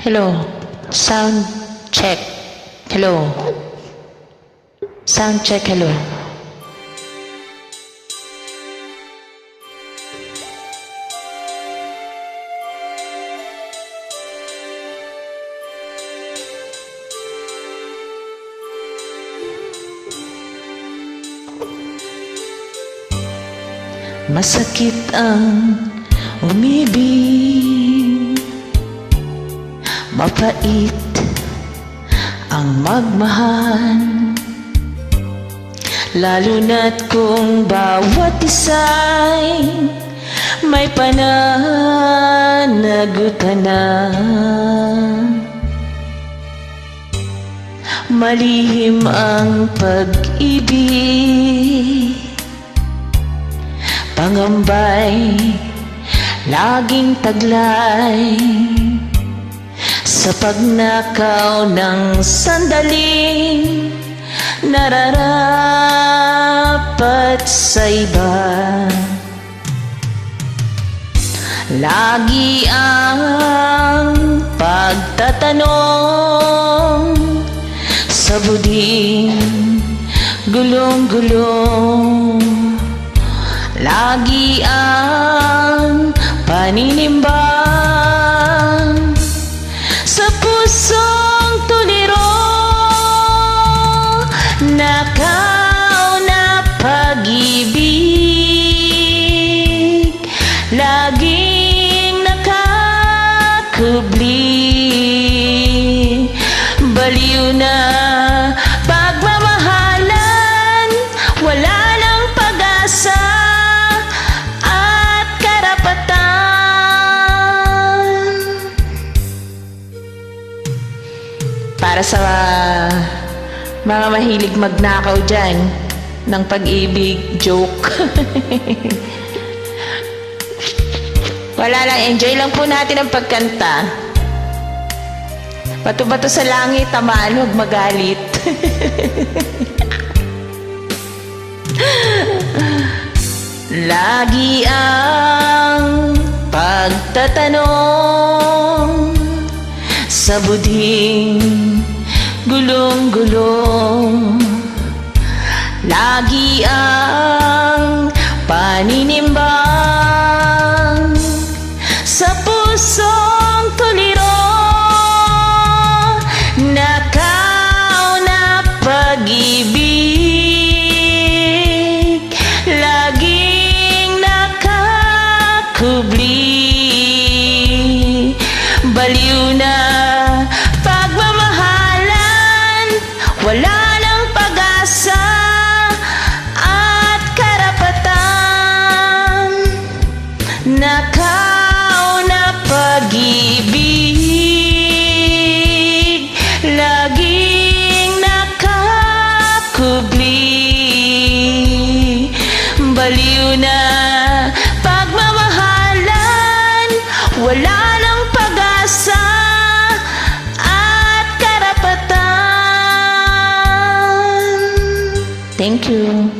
Hello. Sound check. Hello. Sound check. Hello. Masakit ang umibig, mapait ang magmahal, lalo na't kung bawat isa'y may pananagutan na. Malihim ang pag-ibig, pangambay laging taglay, sa pagnakaw ng sandaling nararapat sa iba. Lagi ang pagtatanong sa buding gulong-gulong, lagi ang paninimbang sa pusong tuliro, nakaw na pag-ibig, laging nakakubli. Baliw na pagmamahalan, wala nang pag-asa at karapatan. Para sa mga mahilig magnakaw dyan ng pag-ibig joke. Wala lang, enjoy lang po natin ang pagkanta. Bato-bato sa langit, tamaan, huwag magalit. Lagi ang pagtatanong sa buding gulong-gulong, lagi ang paninimbang sa pusong tuliro, nakaw na pag-ibig, laging nakakubli. Baliw na pagmamahalan, wala nang pag-asa at karapatan. Nakaw na pag-ibig, laging nakakubli. Baliw na pagmamahalan, wala nang pag-asa at karapatan. Thank you.